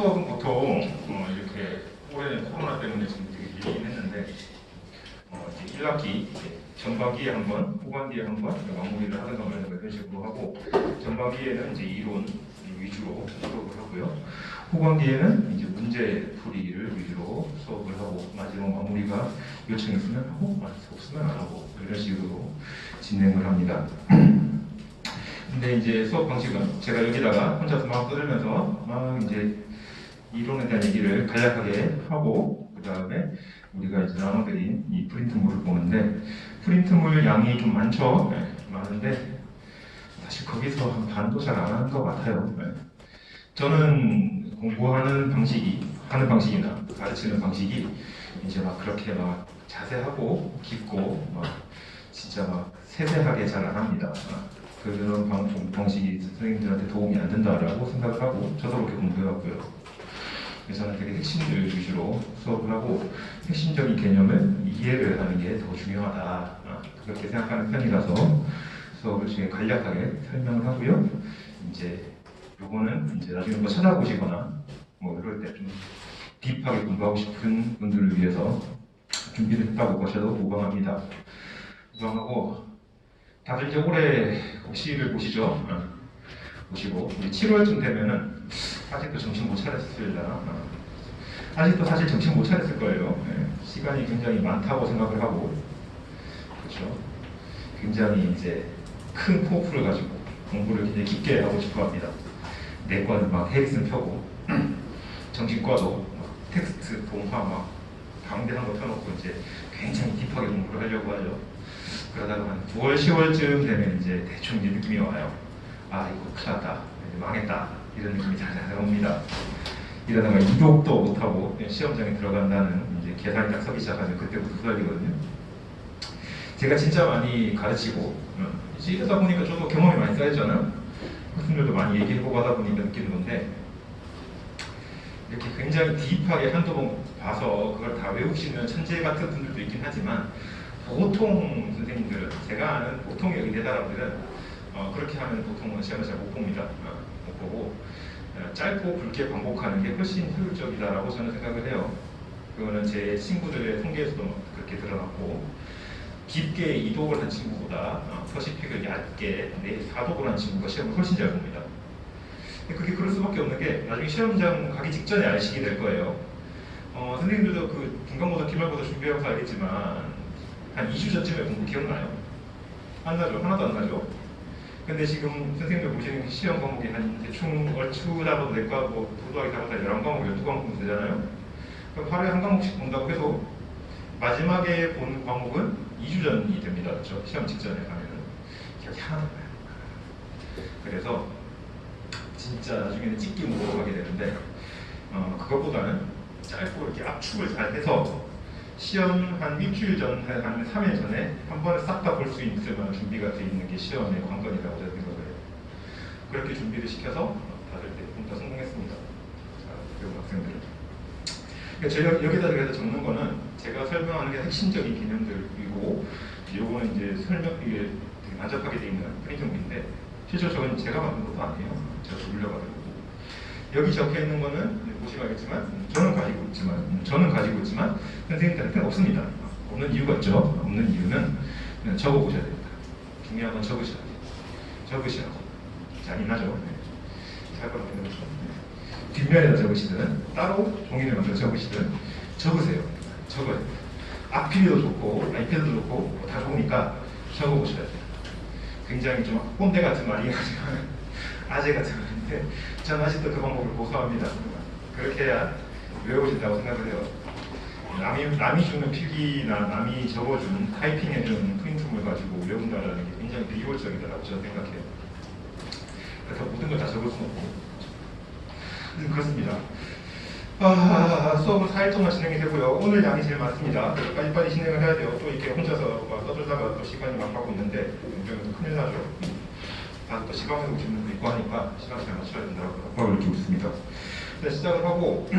수업은 보통 이렇게 올해는 코로나 때문에 지금 되게 밀리긴 했는데 이제 1학기 전반기에 한 번, 후반기에 한 번 마무리를 하든가 말든가 이런 식으로 하고, 전반기에는 이제 이론 위주로 수업을 하고요. 후반기에는 이제 문제풀이를 위주로 수업을 하고, 마지막 마무리가 요청했으면 하고 없으면 안 하고 이런 식으로 진행을 합니다. 근데 이제 수업 방식은 제가 여기다가 혼자서 막 떠들면서 막 이제 이론에 대한 얘기를 간략하게 하고, 그 다음에 우리가 이제 나눠드린 이 프린트물을 보는데, 프린트물 양이 좀 많죠? 네, 많은데 사실 거기서 한 반도 잘 안 하는 것 같아요. 네. 저는 공부하는 방식이나 가르치는 방식이 이제 막 그렇게 막 자세하고 깊고 막 진짜 막 세세하게 잘 안 합니다. 그런 방식이 선생님들한테 도움이 안 된다라고 생각을 하고, 저도 그렇게 공부해왔고요. 그래서 저는 되게 핵심들 위주로 수업을 하고, 핵심적인 개념을 이해를 하는 게 더 중요하다, 그렇게 생각하는 편이라서 수업을 되게 간략하게 설명을 하고요. 이제 요거는 이제 나중에 뭐 찾아보시거나 뭐 이럴 때 좀 딥하게 공부하고 싶은 분들을 위해서 준비를 했다고 보셔도 무방합니다. 무방하고, 다들 이제 올해 시를 보시죠? 보시고 이제 7월쯤 되면은 아직도 정신 못 차렸을려나? 아직도 사실 정신 못 차렸을 거예요. 네. 시간이 굉장히 많다고 생각을 하고, 그렇죠? 굉장히 이제 큰 포부를 가지고 공부를 굉장히 깊게 하고 싶어 합니다. 내과는 막 해리슨 펴고, 정신과도 막 텍스트, 동화 막 방대한 거 펴놓고 이제 굉장히 딥하게 공부를 하려고 하죠. 그러다가 한 9월, 10월쯤 되면 이제 대충 이제 느낌이 와요. 아, 이거 큰일 났다, 망했다, 이런 느낌이 잘 옵니다. 이러다가 이독도 못하고 시험장에 들어간다는 이제 계산이 딱 서기 시작하면 그때부터 후달리거든요. 제가 진짜 많이 가르치고 이제 이러다 보니까 저도 경험이 많이 쌓였잖아요. 학생들도 많이 얘기해보고 하다 보니까 느끼는 건데, 이렇게 굉장히 딥하게 한두 번 봐서 그걸 다 외우시는 천재 같은 분들도 있긴 하지만, 보통 선생님들은, 제가 아는 보통의 의대 사람들은 그렇게 하면 보통은 시험을 잘 못 봅니다. 못 보고 짧고 굵게 반복하는 게 훨씬 효율적이다라고 저는 생각을 해요. 그거는 제 친구들의 통계에서도 그렇게 드러났고, 깊게 이독을 한 친구보다 서식픽을 얇게 4독을 한 친구가 시험을 훨씬 잘 봅니다. 그게 그럴 수밖에 없는 게, 나중에 시험장 가기 직전에 알시게 될 거예요. 선생님들도 그 중간고사, 기말고사 준비하면서 알겠지만 한 2주 전쯤에 공부 기억나요? 안 나죠? 하나도 안 나죠? 근데 지금 선생님들 보시는 시험 과목이 한 대충 얼추 잡아도 내과 뭐 도도하게 잡아서 11과목, 12과목 되잖아요? 그럼 하루에 한 과목씩 본다고 해도 마지막에 본 과목은 2주 전이 됩니다. 그렇죠? 시험 직전에 가면은 기억이 하나도 안 나요. 그래서 진짜 나중에는 찍기 목으로 가게 되는데, 그것보다는 짧고 이렇게 압축을 잘 해서 시험 한 일주일 전, 한 3일 전에 한 번에 싹 다 볼 수 있을 만한 준비가 돼 있는 게 시험의 관건이라고 저는 생각을 해요. 그렇게 준비를 시켜서 다들 대부분 다 성공했습니다. 배운 학생들은. 제가 여기다 그래서 적는 거는 제가 설명하는 게 핵심적인 개념들이고, 요거는 이제 이게 되게 난잡하게 돼 있는 프린트물인데, 실제로 저건 제가 만든 것도 아니에요. 제가 돌려가지고. 여기 적혀 있는 거는 보시면 알겠지만 저는 가지고 있지만 선생님들한테는 없습니다. 없는 이유가 있죠. 없는 이유는 적어 보셔야 됩니다. 중요한 건 적으셔야 돼요. 적으시라고. 잔인하죠. 잘 거라고 해놓죠. 뒷면에다 적으시든 따로 종이를 만들어 적으시든 적으세요. 적어야 돼요. 악필도 좋고 아이패드도 좋고 다 좋으니까 적어 보셔야 돼요. 굉장히 좀 꼰대 같은 말이긴 하지만 아재 같은 말인데, 저는 아직도 그 방법을 고수합니다. 그렇게 해야 외워진다고 생각을 해요. 남이 주는 필기나 남이 적어준, 타이핑해준 프린트물 가지고 외운다는 게 굉장히 비효율적이다라고 저는 생각해요. 그래서 모든 걸 다 적을 수는 없고. 그렇습니다. 수업은 4일 동안 진행이 되고요. 오늘 양이 제일 많습니다. 그래서 빨리빨리 진행을 해야 돼요. 또 이렇게 혼자서 써주다가 또 시간이 막 가고 있는데, 이러면 큰일 나죠. 다들 또 시간 세우고 싶은 분도 있고 하니까 시간 잘 맞춰야 된다고 압박을 느끼고 있습니다. 네, 시작을 하고,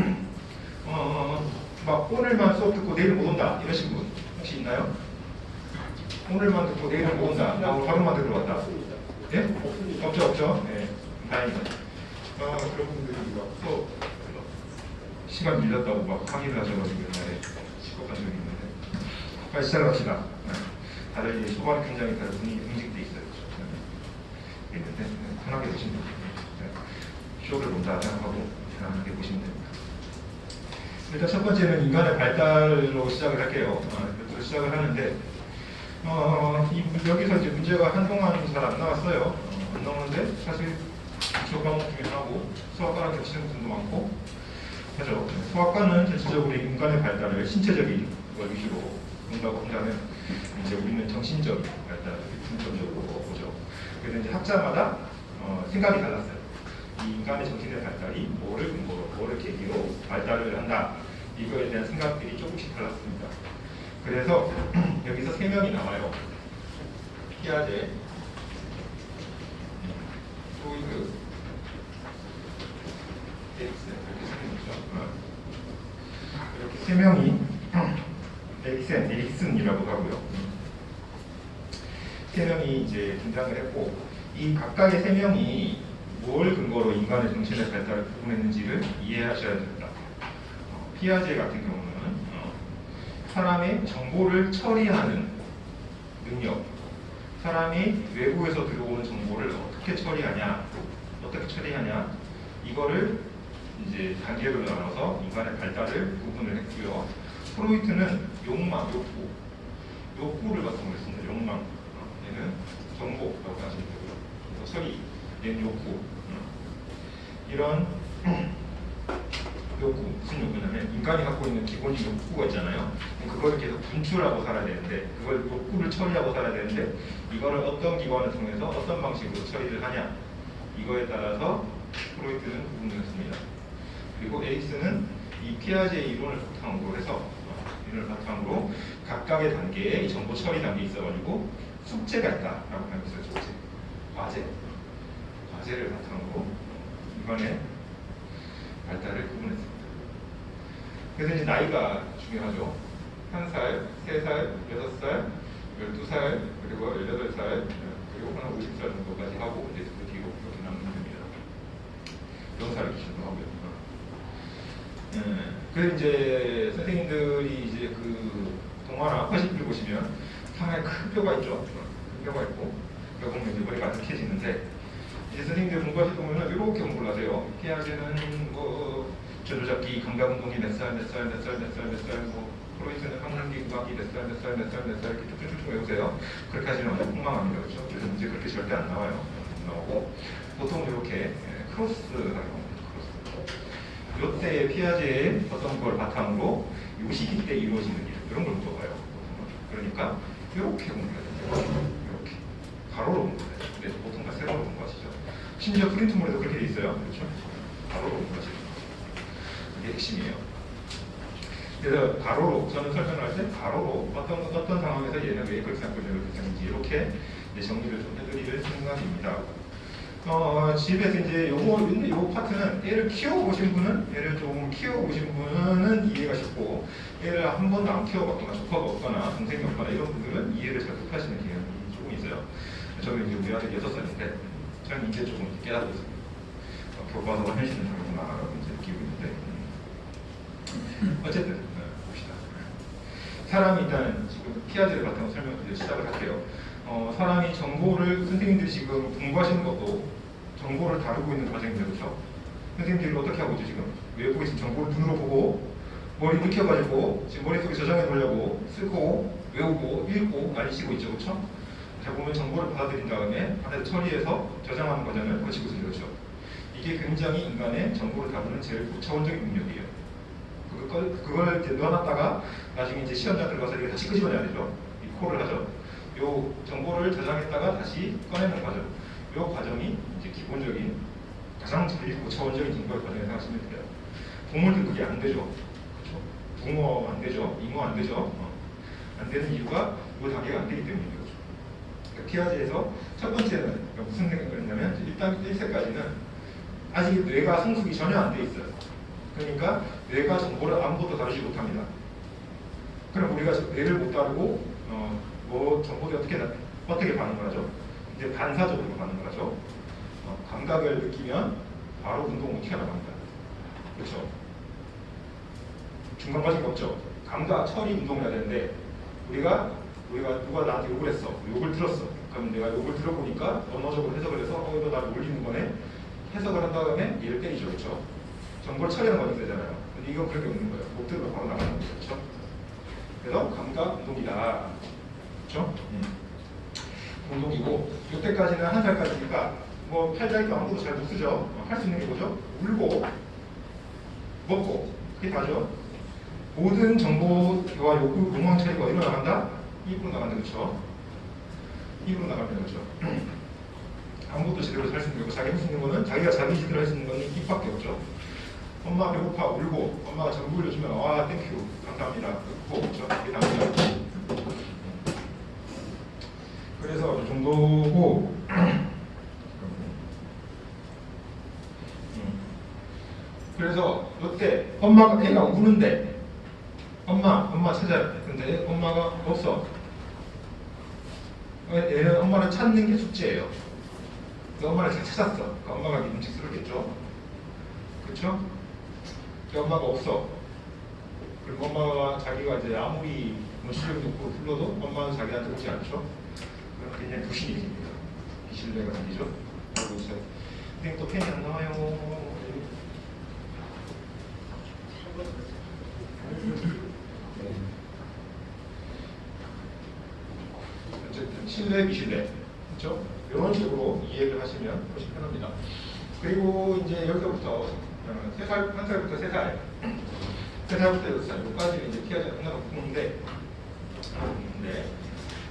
막 오늘만 수업 듣고 내일 못 온다 이러신 분 혹시 있나요? 오늘만 듣고 내일은 못 온다, 하루만 듣고 왔다. 예? 없죠. 네, 다행이다. 그런 분들이 수업 시간 밀렸다고 막 항의를 하셔가지고 옛날에 시겁한 적이 있는데 빨리 시작합시다. 다들 이제 초반에 굉장히 다들 분위기 응집돼 있어요. 있는데 편하게 보시면 됩니다. 쇼를 본다 생각하고 편하게 보시면 됩니다. 일단 첫 번째는 인간의 발달로 시작을 할게요. 그래서 시작을 하는데 여기서 이제 문제가 한동안 잘 안 나왔어요. 안 나오는데 사실 기초 과목 중에 하나고 수학과랑 겹치는 부분도 많고 하죠. 수학과는 전체적으로 인간의 발달을 신체적인 걸 위주로 본다고 한다면 이제 우리는 정신적 발달을 중점적으로 보죠. 그래서 이제 학자마다 생각이 달랐어요. 이 인간의 정신의 발달이 뭐를 근거로, 뭐를 계기로 발달을 한다. 이거에 대한 생각들이 조금씩 달랐습니다. 그래서 여기서 3명이 나와요. 피아제, 프로이드, 에릭슨 이렇게 3명이 에릭슨이라고 하고요. 3명이 이제 등장을 했고 이 각각의 3명이 뭘 근거로 인간의 정신의 발달을 구분했는지를 이해하셔야 됩니다. 피아제 같은 경우는 사람의 정보를 처리하는 능력, 사람이 외부에서 들어오는 정보를 어떻게 처리하냐, 이거를 이제 단계로 나눠서 인간의 발달을 구분을 했고요. 프로이트는 욕망, 욕구를 바탕으로 했습니다. 욕망, 얘는 정보라고 하시면 되고요. 처리, 얘는 욕구. 이런 욕구, 무슨 욕구냐면 인간이 갖고 있는 기본적인 욕구가 있잖아요. 그걸 계속 분출하고 살아야 되는데, 그걸 욕구를 처리하고 살아야 되는데, 이거를 어떤 기관을 통해서 어떤 방식으로 처리를 하냐, 이거에 따라서 프로이트는 구분을 했습니다. 그리고 에릭슨은 이 피아제의 이론을 바탕으로 해서 각각의 단계에 이 정보 처리 단계에 있어가지고 숙제가 있다라고 하면서 숙제, 과제를 바탕으로 인간의 발달을 구분했습니다. 그래서 이제 나이가 중요하죠. 1살, 3살, 6살, 12살, 그리고 18살, 그리고 한 50살 정도까지 하고 이제 그 뒤로 그렇게 나누면 됩니다. 병사를 기준으로 하고요. 그래서 이제 선생님들이 이제 그 동화나 퍼시피를 보시면 상당히 큰 뼈가 있죠. 큰 뼈가 있고 그러다 보면 이제 머리가 아득해지는데 이제 선생님들 공부하실 때 보면 이렇게 공부를 하세요. 피아제는 뭐 전조잡기, 감각운동이 몇 살, 뭐 프로이트는 항문기 구강기 몇 살 이렇게 쭉쭉쭉 외우세요. 그렇게 하시면 완전 폭망합니다. 그렇죠? 그래서 문제 그렇게 절대 안 나와요. 안 나오고 보통 이렇게 크로스라고 합니다. 이때의 피아제의 어떤 걸 바탕으로 이 시기 때 이루어지는 일 이런 걸 물어봐요. 그러니까 이렇게 공부해야 돼요. 이렇게 가로로 공부해요. 근데 보통 다 세로로 공부하시죠. 심지어 프린트물에도 그렇게 돼 있어요. 그렇죠? 가로로 공부하시죠. 이게 핵심이에요. 그래서 가로로 저는 설명할 때 가로로 어떤 상황에서 얘는 왜 그렇게 생각하고 이렇게 생각하는지 이렇게 이제 정리를 좀 해드릴 생각입니다. 집에서 이제 요 파트는 얘를 키워보신 분은, 얘를 조금 키워보신 분은 이해가 쉽고, 얘를 한 번도 안 키워봤거나, 조카가 없거나, 동생이 없거나, 이런 분들은 이해를 잘 못하시는 경향이 조금 있어요. 저는 이제 우리 아들 6살인데, 저는 이제 조금 깨닫고 있습니다. 교과서가 현실은 다르구나라고 이제 느끼고 있는데, 어쨌든, 봅시다. 사람이 일단 지금 피아제를 바탕으로 설명을 시작을 할게요. 사람이 정보를 선생님들이 지금 공부하시는 것도 정보를 다루고 있는 과정인데 그렇죠? 선생님들이 어떻게 하고 있죠 지금? 외부에 있는 정보를 눈으로 보고 머리 묵혀가지고 지금 머릿속에 저장해 놓으려고 쓰고 외우고 읽고 알리시고 있죠 그렇죠? 자 보면 정보를 받아들인 다음에 하나를 처리해서 저장하는 과정을 거치고 있어요 그렇죠? 이게 굉장히 인간의 정보를 다루는 제일 고차원적인 능력이에요. 그걸 이제 넣어놨다가 나중에 이제 시험장 들어가서 이게 다시 끄집어내야 되죠. 이 콜을 하죠. 요 정보를 저장했다가 다시 꺼내는 과정. 요 과정이 이제 기본적인 가장 제일 고차원적인 정보의 과정을 생각하시면 돼요. 동물들 그게 안 되죠. 그렇죠? 붕어 안 되죠. 잉어 안 되죠. 안 되는 이유가 요 단계가 안 되기 때문인 거죠. 그러니까 피아제에서 첫 번째는 무슨 생각을 했냐면 일단 1세까지는 아직 뇌가 성숙이 전혀 안 돼 있어요. 그러니까 뇌가 정보를 아무것도 다루지 못합니다. 그럼 우리가 뇌를 못 다루고 뭐 정보를 어떻게 반응을 하죠? 이제 반사적으로 반응을 하죠. 감각을 느끼면 바로 운동을 튀어나갑니다. 그렇죠? 중간 빠진 거 없죠. 감과 철이 운동을 해야 되는데 우리가 누가 나한테 욕을 했어. 욕을 들었어. 그럼 내가 욕을 들어보니까 언어적으로 해석을 해서 이거 나를 놀리는 거네. 해석을 한 다음에 얘를 때리죠. 그렇죠? 정보를 처리하는 과정이 되잖아요. 근데 이건 그렇게 없는 거예요. 못 들으면 바로 나가는 거죠. 그렇죠? 그래서 감각 운동이다. 그렇죠? 운동이고 이때까지는 한 살까지니까 뭐 팔다리도 아무도 잘 못 쓰죠. 할 수 있는 게 뭐죠? 울고 먹고 그게 다죠. 모든 정보와 욕구, 공황 처리가 어디로 나간다? 입으로 나간다. 그렇죠? 입으로 나가면 그렇죠. 아무것도 제대로 할 수 있는 거고 자기 할 수 있는 거는 자기가 자기 제대로 할 수 있는 거는 입밖에 없죠. 엄마 배고파 울고 엄마가 전부 올려주면 와 땡큐 감사합니다. 그렇죠? 그게 답니다. 그래서 이 정도고 그래서 이때 엄마가 애가 우는데 엄마 찾아야 돼. 근데 엄마가 없어. 얘는 엄마를 찾는 게 숙제예요. 엄마를 잘 찾았어. 그러니까 엄마가 임직스럽겠죠. 그렇죠? 엄마가 없어. 그리고 엄마가 자기가 이제 아무리 뭐 실력이 높고 불러도 엄마는 자기한테 오지 않죠. 그럼 굉장히 불신이 생깁니다. 비신뢰가 생기죠. 그리고 이제 선생님 또 펜이 안 나와요. 어쨌든 신뢰, 비신뢰, 그렇죠? 이런 식으로 이해를 하시면 훨씬 편합니다. 그리고 이제 여기서부터 3살, 1살부터 3살, 3살부터 6살, 여기까지는 이제 피하지 않는다고 보는데,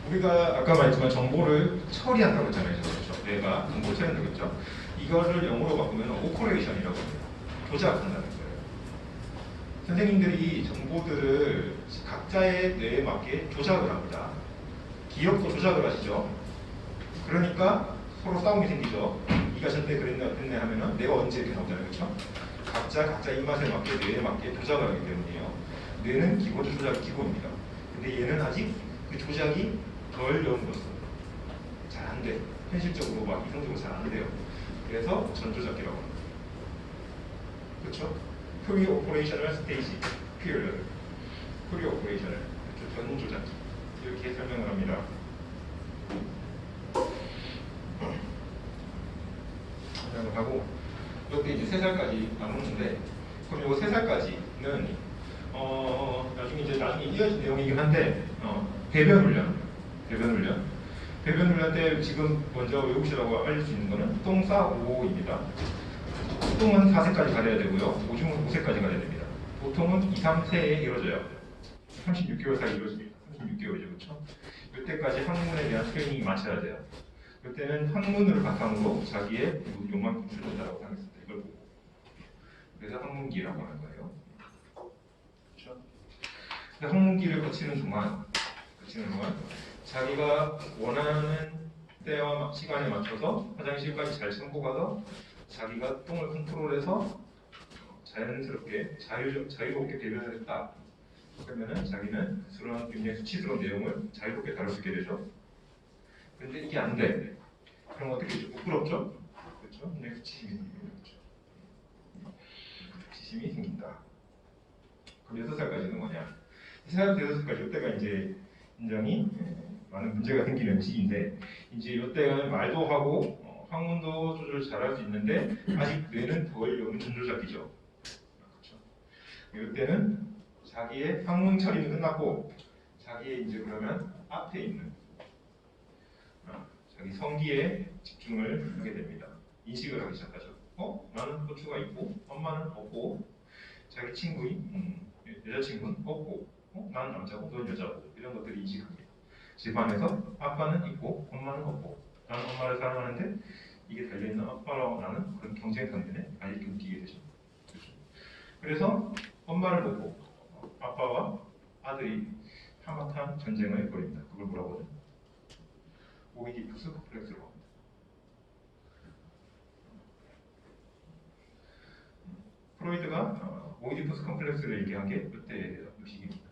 우리가 아까 말했지만 정보를 처리한다고 했잖아요. 그렇죠? 뇌가 정보를 처리한다고 했죠. 이거를 영어로 바꾸면 오퍼레이션이라고 합니다. 조작한다는 거예요. 선생님들이 정보들을 각자의 뇌에 맞게 조작을 합니다. 기억도 조작을 하시죠. 그러니까 서로 싸움이 생기죠. 네가 전때 그랬네 어땠네 하면은 내가 언제 이렇게 나오잖아요. 그렇죠? 각자 입맛에 맞게 뇌에 맞게 조작을 하기 때문이에요. 뇌는 기본적 조작이 기본입니다. 근데 얘는 아직 그 조작이 덜 연구했어. 잘 안 돼. 현실적으로 막 이성적으로 잘 안 돼요. 그래서 전조작기라고 합니다. 그렇죠? 프리 오퍼레이셔널 스테이지 피리어드. 프리 오퍼레이셔널 전조작기 이렇게 설명을 합니다. 설명을 하고 이렇게 이제 3살까지 나누는데 그럼 이거 3살까지는 나중에 이어진 내용이긴 한데 배변 훈련 때 지금 먼저 외우시라고 알릴 수 있는 거는 똥싸오입니다. 보통은 4세까지 가려야 되고요. 오줌은 5세까지 가려야 됩니다. 보통은 2, 3세에 이루어져요. 36개월 사이 이루어집니다. 36개월이죠. 그렇죠? 이때까지 학문에 대한 트레이닝이 마쳐야 돼요. 이때는 학문을 바탕으로 자기의 욕망을 추진한다고 하겠습니다. 이걸 보고. 그래서 학문기라고 하는 거예요. 그렇죠? 학문기를 거치는 동안 자기가 원하는 때와 시간에 맞춰서 화장실까지 잘 참고 가서 자기가 똥을 컨트롤해서 자연스럽게 자유롭게 배변을 했다. 그러면은 자기는 그런 굉장히 수치스러운 내용을 자유롭게 다룰 수 있게 되죠. 근데 이게 안 돼. 그럼 어떻게 되죠? 부끄럽죠? 그렇죠? 굉장히 수치심이 생깁니다. 그렇죠? 수치심이 생긴다. 그럼 6살까지는 뭐냐? 3살부터 6살까지 이때가 이제 굉장히 많은 문제가 생기는 시기인데 이제 이때는 말도 하고 학문도 조절 잘할 수 있는데 아직 뇌는 덜 여는 전조작기죠. 그렇죠? 이때는 자기의 학문 처리는 끝났고 자기의 이제 그러면 앞에 있는 자기 성기에 집중을 하게 됩니다. 인식을 하기 시작하죠. 나는 고추가 있고 엄마는 없고 자기 친구인 여자친구는 없고 나는 남자고 넌 여자고 이런 것들을 인식합니다. 집안에서 아빠는 있고 엄마는 없고 나는 엄마를 사랑하는데 이게 달려있는 아빠랑 나는 그런 경쟁 관계에 이렇게 느끼게 되죠. 그렇죠? 그래서 엄마를 보고 아빠와 아들이 한바탕 전쟁을 벌입니다. 그걸 뭐라고 하죠? 오이디푸스 컴플렉스라고 합니다. 프로이드가 오이디푸스 컴플렉스를 얘기한 게 이때 시기입니다.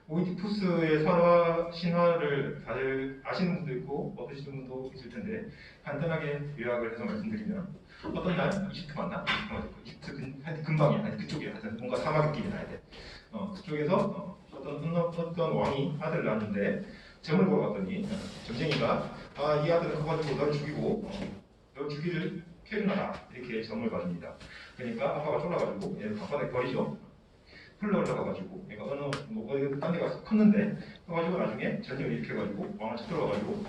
오이디푸스의 설화 신화를 다들 아시는 분도 있고 모르시는 분도 있을 텐데 간단하게 요약을 해서 말씀드리면 어떤 날 이집트 맞나? 이집트 하여튼 근방이야. 하여튼 그쪽이야. 하여튼 뭔가 사막 느낌이 나야 돼. 그쪽에서 어떤 왕이 아들을 낳았는데 점을 보러 갔더니 점쟁이가 이 아들은 커가지고 널 죽이고 널 죽이를 캐르나라 이렇게 점을 받습니다. 그러니까 아빠가 쫄라가지고 얘를 바닥에 버리죠. 흘러 올라가가지고 얘가 어느 어디 딴 데 가서 컸는데 그래가지고 나중에 전쟁을 일으켜가지고 왕을 쳐들어가지고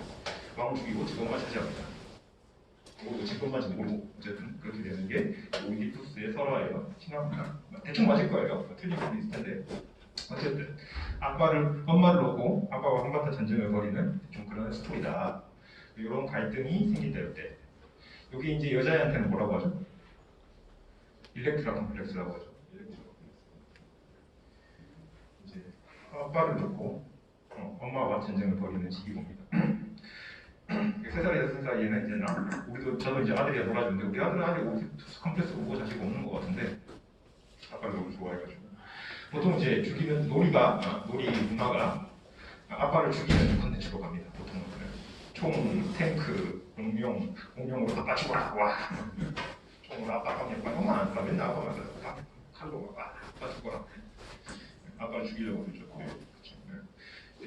왕을 죽이고 직원만 차지합니다. 모르고 직권만지 모르고 어쨌든 그렇게 되는 게 오이디푸스의 설화예요. 신화입니다. 대충 맞을 거예요. 틀린 부분도 있을 텐데 어쨌든 엄마를 놓고 아빠와 한바탕 전쟁을 벌이는 좀 그런 스토리다. 이런 갈등이 생긴다 때. 여기 이제 여자애한테는 뭐라고 하죠? 일렉트라 컴플렉스라고 하죠. 이제 아빠를 놓고 엄마와 전쟁을 벌이는 시기입니다. 3살에서 3살에는 이제 저도 이제 아들이야 놀아주는데 우리 아들은 아직 컴플렉스 보고 자식 없는 것 같은데 아빠를 너무 좋아해가지고 보통 이제 죽이는 놀이 문화가 아빠를 죽이는 컨텐츠로 갑니다. 보통은 총, 탱크, 공룡으로 아빠 죽어라 와 총으로 아빠 엄마 안 쏴. 맨날 아빠만 쏴. 칼로 아빠 죽어라 아빠를 죽이려고 그러죠.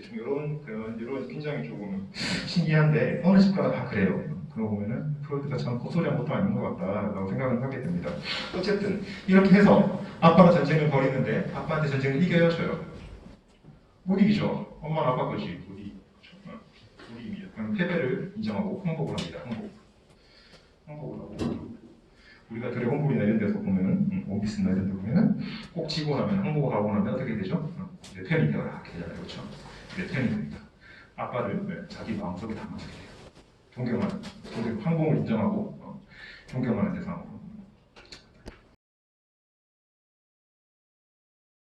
좀 이런 굉장히 조금 신기한데 어느 집 가나 다 그래요. 그러고 보면은 프로이트가 참 헛소리한 것도 아닌 것 같다라고 생각을 하게 됩니다. 어쨌든 이렇게 해서 아빠랑 전쟁을 벌이는데 아빠한테 전쟁을 이겨요, 져요? 못 이기죠. 엄마는 아빠 거지. 못 이깁니다. 그럼 패배를 인정하고 항복을 합니다. 항복을 하고 우리가 드래곤볼이나 이런 데서 보면은 오비스나 이런 데 보면은 꼭 지고 나면 항복을 하고 나면 어떻게 되죠? 내 편이 되어라 이렇게 되잖아요, 그렇죠? 내 편이 됩니다. 아빠를 자기 마음속에 담아주게 돼요. 항복을 인정하고 존경하는 대상으로